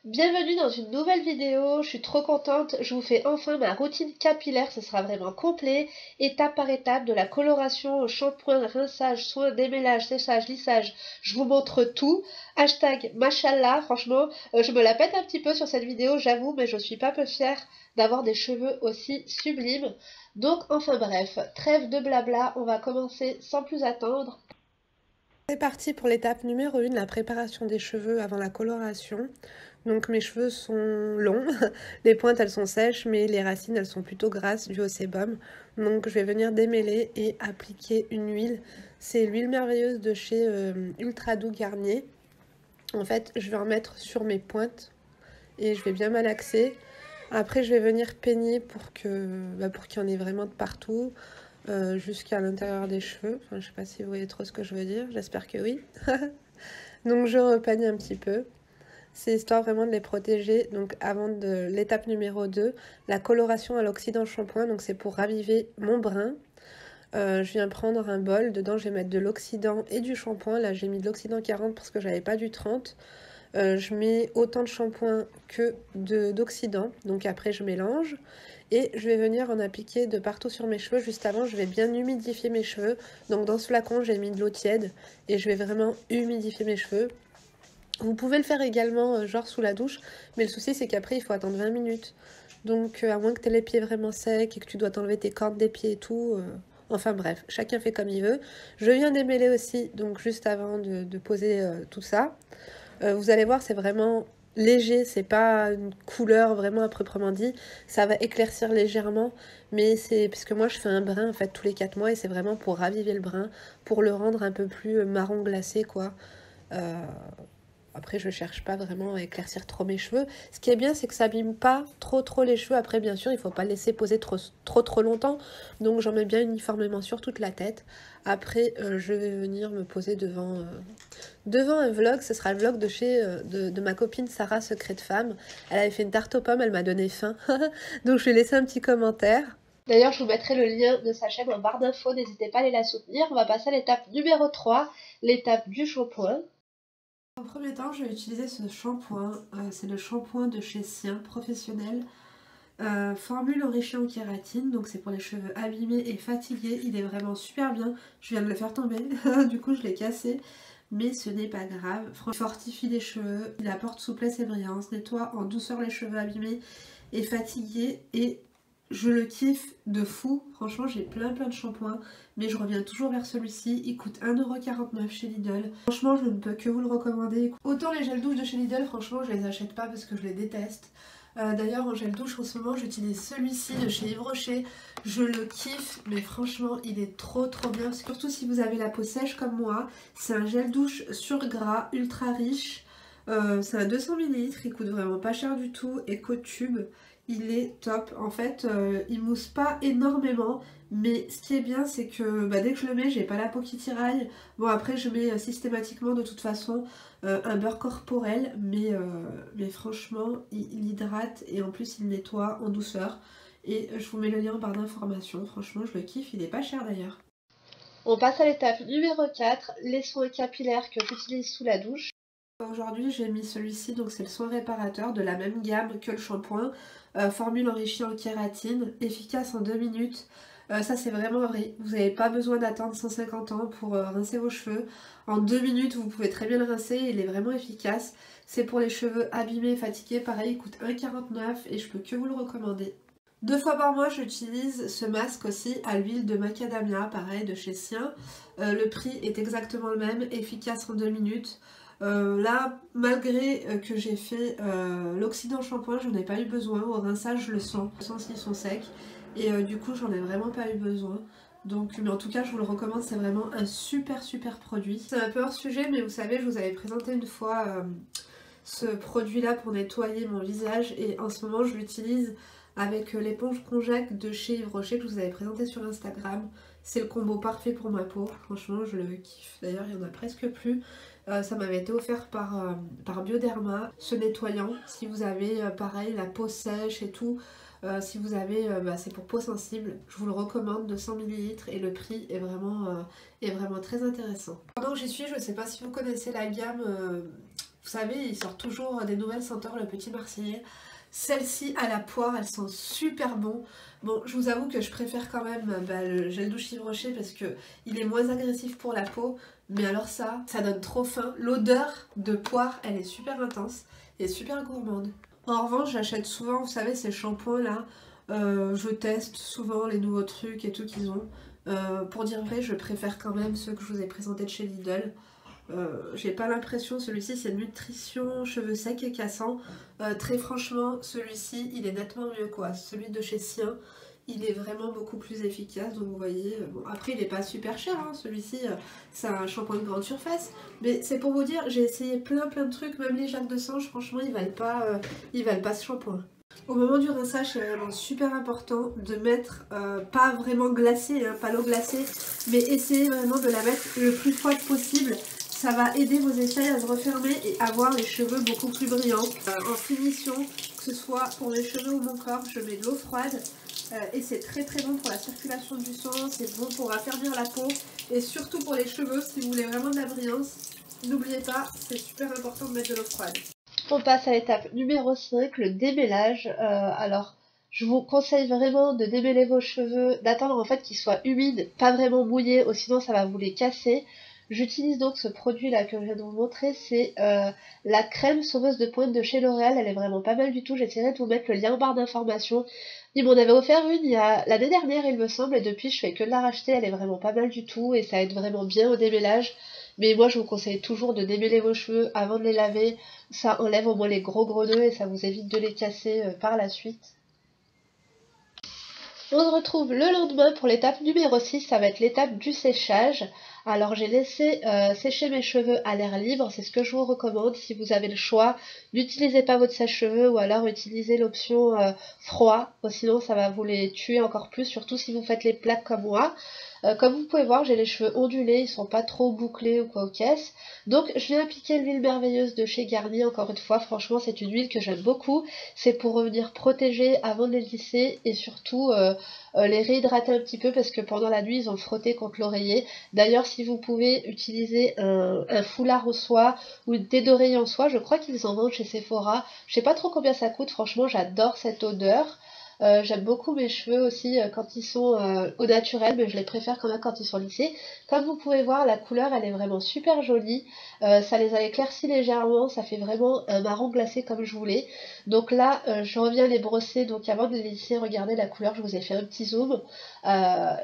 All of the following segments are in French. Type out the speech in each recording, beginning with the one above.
Bienvenue dans une nouvelle vidéo, je suis trop contente, je vous fais enfin ma routine capillaire, ce sera vraiment complet, étape par étape, de la coloration au shampoing, rinçage, soin, démêlage, séchage, lissage, je vous montre tout. Hashtag Mashallah, franchement, je me la pète un petit peu sur cette vidéo, j'avoue, mais je suis pas peu fière d'avoir des cheveux aussi sublimes. Donc enfin bref, trêve de blabla, on va commencer sans plus attendre. C'est parti pour l'étape numéro 1, la préparation des cheveux avant la coloration. Donc mes cheveux sont longs, les pointes elles sont sèches mais les racines elles sont plutôt grasses dû au sébum. Donc je vais venir démêler et appliquer une huile. C'est l'huile merveilleuse de chez Ultra Doux Garnier. En fait je vais en mettre sur mes pointes et je vais bien malaxer. Après je vais venir peigner pour qu'il y en ait vraiment de partout. Jusqu'à l'intérieur des cheveux. Enfin, je sais pas si vous voyez trop ce que je veux dire, j'espère que oui. Donc je repeigne un petit peu. C'est histoire vraiment de les protéger. Donc avant de l'étape numéro 2, la coloration à l'oxydant shampoing. Donc c'est pour raviver mon brun. Je viens prendre un bol, dedans je vais mettre de l'oxydant et du shampoing. Là j'ai mis de l'oxydant 40 parce que j'avais pas du 30. Je mets autant de shampoing que d'oxydant, donc après je mélange et je vais venir en appliquer de partout sur mes cheveux. Juste avant je vais bien humidifier mes cheveux, donc dans ce flacon j'ai mis de l'eau tiède et je vais vraiment humidifier mes cheveux. Vous pouvez le faire également genre sous la douche, mais le souci c'est qu'après il faut attendre 20 minutes, donc à moins que tu aies les pieds vraiment secs et que tu dois t'enlever tes cordes des pieds et tout, enfin bref, chacun fait comme il veut. Je viens démêler aussi, donc juste avant de poser tout ça. Vous allez voir, c'est vraiment léger, c'est pas une couleur vraiment à proprement dit, ça va éclaircir légèrement, mais c'est parce que moi je fais un brin en fait tous les 4 mois et c'est vraiment pour raviver le brin, pour le rendre un peu plus marron glacé quoi. Euh, Après, je cherche pas vraiment à éclaircir trop mes cheveux. Ce qui est bien, c'est que ça abîme pas trop les cheveux. Après, bien sûr, il faut pas le laisser poser trop longtemps. Donc, j'en mets bien uniformément sur toute la tête. Après, je vais venir me poser devant un vlog. Ce sera le vlog de ma copine Sarah, Secret de Femme. Elle avait fait une tarte aux pommes, elle m'a donné faim. Donc, je lui ai laissé un petit commentaire. D'ailleurs, je vous mettrai le lien de sa chaîne en barre d'infos, n'hésitez pas à aller la soutenir. On va passer à l'étape numéro 3, l'étape du shampoing. En premier temps, je vais utiliser ce shampoing. C'est le shampoing de chez Sien Professionnel. Formule enrichie en kératine, donc c'est pour les cheveux abîmés et fatigués. Il est vraiment super bien. Je viens de le faire tomber, du coup je l'ai cassé. Mais ce n'est pas grave. Il fortifie les cheveux, il apporte souplesse et brillance, nettoie en douceur les cheveux abîmés et fatigués. Et je le kiffe de fou. Franchement, j'ai plein de shampoings, mais je reviens toujours vers celui-ci. Il coûte 1,49€ chez Lidl. Franchement, je ne peux que vous le recommander. Autant les gels douche de chez Lidl, franchement, je les achète pas parce que je les déteste. D'ailleurs, en gel douche, en ce moment, j'utilise celui-ci de chez Yves Rocher. Je le kiffe, mais franchement, il est trop bien. Surtout si vous avez la peau sèche comme moi. C'est un gel douche sur gras, ultra riche. C'est un 200 ml, il coûte vraiment pas cher du tout. Éco-tube, il est top. En fait, il mousse pas énormément, mais ce qui est bien, c'est que dès que je le mets, j'ai pas la peau qui tiraille. Bon, après, je mets systématiquement de toute façon un beurre corporel, mais franchement, il hydrate et en plus, il nettoie en douceur. Et je vous mets le lien en barre d'informations. Franchement, je le kiffe, il est pas cher d'ailleurs. On passe à l'étape numéro 4, les soins capillaires que j'utilise sous la douche. Aujourd'hui, j'ai mis celui-ci, donc c'est le soin réparateur de la même gamme que le shampoing. Formule enrichie en kératine, efficace en 2 minutes. Ça, c'est vraiment vrai. Vous n'avez pas besoin d'attendre 150 ans pour rincer vos cheveux. En 2 minutes, vous pouvez très bien le rincer. Il est vraiment efficace. C'est pour les cheveux abîmés, fatigués. Pareil, il coûte 1,49€ et je peux que vous le recommander. 2 fois par mois, j'utilise ce masque aussi à l'huile de macadamia, pareil, de chez Sien. Le prix est exactement le même, efficace en 2 minutes. Là, malgré que j'ai fait l'oxydant shampoing, j'en ai pas eu besoin. Au rinçage, je le sens s'ils sont secs. Et du coup, j'en ai vraiment pas eu besoin. Donc, mais en tout cas, je vous le recommande, c'est vraiment un super produit. C'est un peu hors sujet, mais vous savez, je vous avais présenté une fois ce produit-là pour nettoyer mon visage. Et en ce moment, je l'utilise avec l'éponge Conjac de chez Yves Rocher que je vous avais présenté sur Instagram. C'est le combo parfait pour ma peau. Franchement, je le kiffe. D'ailleurs, il y en a presque plus. Ça m'avait été offert par Bioderma, ce nettoyant. Si vous avez pareil la peau sèche et tout, si vous avez, c'est pour peau sensible, je vous le recommande, 200 ml et le prix est vraiment très intéressant. Pendant que j'y suis, je ne sais pas si vous connaissez la gamme Vous savez, il sort toujours des nouvelles senteurs, le Petit Marseillais. Celle-ci à la poire, elle sent super bon. Bon, je vous avoue que je préfère quand même le gel douche Yves Rocher parce que il est moins agressif pour la peau. Mais alors ça donne trop faim. L'odeur de poire, elle est super intense et super gourmande. En revanche, j'achète souvent, vous savez, ces shampoings là. Je teste souvent les nouveaux trucs et tout qu'ils ont. Pour dire vrai, je préfère quand même ceux que je vous ai présentés de chez Lidl. J'ai pas l'impression, celui-ci c'est nutrition, cheveux secs et cassants. Très franchement, celui-ci il est nettement mieux quoi. Celui de chez Sien, il est vraiment beaucoup plus efficace. Donc vous voyez, bon, après il est pas super cher, hein, celui-ci c'est un shampoing de grande surface. Mais c'est pour vous dire, j'ai essayé plein de trucs, même les Jacques de Sange, franchement ils valent pas ce shampoing. Au moment du rinçage, c'est vraiment super important de mettre, pas vraiment glacée, hein, pas l'eau glacée, mais essayer vraiment de la mettre le plus froide possible. Ça va aider vos écailles à se refermer et avoir les cheveux beaucoup plus brillants. En finition, que ce soit pour mes cheveux ou mon corps, je mets de l'eau froide. Et c'est très bon pour la circulation du sang, c'est bon pour raffermir la peau. Et surtout pour les cheveux, si vous voulez vraiment de la brillance, n'oubliez pas, c'est super important de mettre de l'eau froide. On passe à l'étape numéro 5, le démêlage. Alors, je vous conseille vraiment de démêler vos cheveux, d'attendre en fait qu'ils soient humides, pas vraiment mouillés, sinon ça va vous les casser. J'utilise donc ce produit là que je viens de vous montrer, c'est la crème sauveuse de pointe de chez L'Oréal, elle est vraiment pas mal du tout, j'essaierai de vous mettre le lien en barre d'informations. Ils m'en avaient offert une l'année dernière il me semble, et depuis je fais que de la racheter, elle est vraiment pas mal du tout et ça aide vraiment bien au démêlage. Mais moi je vous conseille toujours de démêler vos cheveux avant de les laver, ça enlève au moins les gros nœuds et ça vous évite de les casser par la suite. On se retrouve le lendemain pour l'étape numéro 6, ça va être l'étape du séchage. Alors j'ai laissé sécher mes cheveux à l'air libre, c'est ce que je vous recommande si vous avez le choix. N'utilisez pas votre sèche-cheveux ou alors utilisez l'option froid, sinon ça va vous les tuer encore plus, surtout si vous faites les plaques comme moi. Comme vous pouvez voir, j'ai les cheveux ondulés, ils sont pas trop bouclés ou quoi aux caisses. Donc je viens appliquer l'huile merveilleuse de chez Garnier, encore une fois, franchement c'est une huile que j'aime beaucoup. C'est pour revenir protéger avant de les lisser et surtout les réhydrater un petit peu parce que pendant la nuit ils ont frotté contre l'oreiller. D'ailleurs si vous pouvez utiliser un foulard en soie ou une thé d'oreiller en soie, je crois qu'ils en vendent chez Sephora. Je sais pas trop combien ça coûte, franchement j'adore cette odeur. J'aime beaucoup mes cheveux aussi quand ils sont au naturel, mais je les préfère quand même quand ils sont lissés. Comme vous pouvez voir, la couleur elle est vraiment super jolie. Ça les a éclaircis légèrement, ça fait vraiment un marron glacé comme je voulais. Donc là, je reviens les brosser. Donc avant de les lisser, regardez la couleur, je vous ai fait un petit zoom.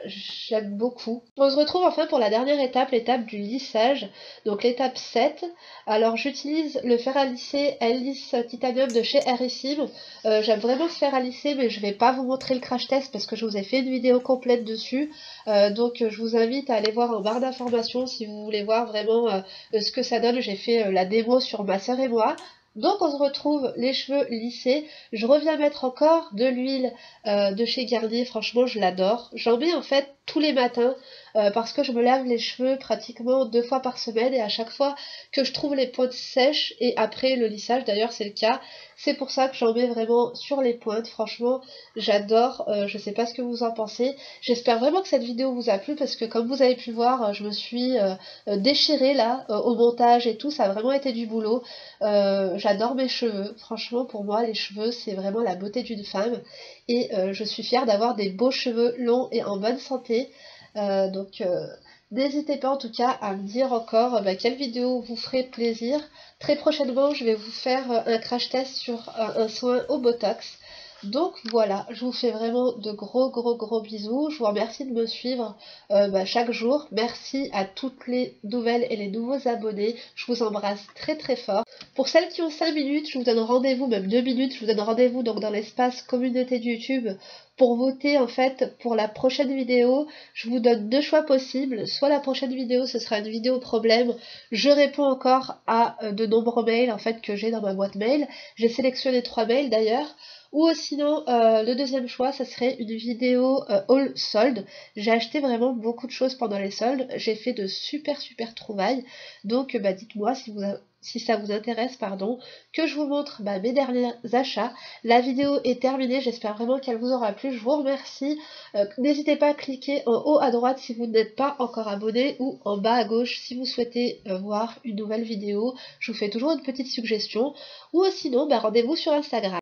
J'aime beaucoup. On se retrouve enfin pour la dernière étape, l'étape du lissage. Donc l'étape 7. Alors j'utilise le fer à lisser L-Lisse Titanium de chez Airissime. J'aime vraiment ce fer à lisser, mais je vais pas vous montrer le crash test parce que je vous ai fait une vidéo complète dessus. Donc je vous invite à aller voir en barre d'informations si vous voulez voir vraiment ce que ça donne. J'ai fait la démo sur ma soeur et moi. Donc on se retrouve les cheveux lissés. Je reviens mettre encore de l'huile de chez Garnier. Franchement je l'adore. J'en mets en fait tous les matins parce que je me lave les cheveux pratiquement 2 fois par semaine et à chaque fois que je trouve les pointes sèches et après le lissage d'ailleurs c'est le cas, c'est pour ça que j'en mets vraiment sur les pointes. Franchement j'adore, je sais pas ce que vous en pensez. J'espère vraiment que cette vidéo vous a plu parce que comme vous avez pu voir je me suis déchirée là au montage et tout, ça a vraiment été du boulot. J'adore mes cheveux, franchement pour moi les cheveux c'est vraiment la beauté d'une femme et je suis fière d'avoir des beaux cheveux longs et en bonne santé. Donc n'hésitez pas en tout cas à me dire encore quelle vidéo vous ferait plaisir. Très prochainement je vais vous faire un crash test sur un soin au Botox. Donc voilà, je vous fais vraiment de gros bisous. Je vous remercie de me suivre chaque jour. Merci à toutes les nouvelles et les nouveaux abonnés. Je vous embrasse très fort. Pour celles qui ont 5 minutes, je vous donne rendez-vous, même 2 minutes, je vous donne rendez-vous donc dans l'espace communauté de YouTube pour voter en fait pour la prochaine vidéo. Je vous donne 2 choix possibles. Soit la prochaine vidéo, ce sera une vidéo problème. Je réponds encore à de nombreux mails en fait que j'ai dans ma boîte mail. J'ai sélectionné 3 mails d'ailleurs. Ou sinon, le deuxième choix, ça serait une vidéo haul solde. J'ai acheté vraiment beaucoup de choses pendant les soldes. J'ai fait de super trouvailles. Donc bah, dites-moi si ça vous intéresse, pardon, que je vous montre mes derniers achats. La vidéo est terminée, j'espère vraiment qu'elle vous aura plu. Je vous remercie. N'hésitez pas à cliquer en haut à droite si vous n'êtes pas encore abonné ou en bas à gauche si vous souhaitez voir une nouvelle vidéo. Je vous fais toujours une petite suggestion. Ou sinon, rendez-vous sur Instagram.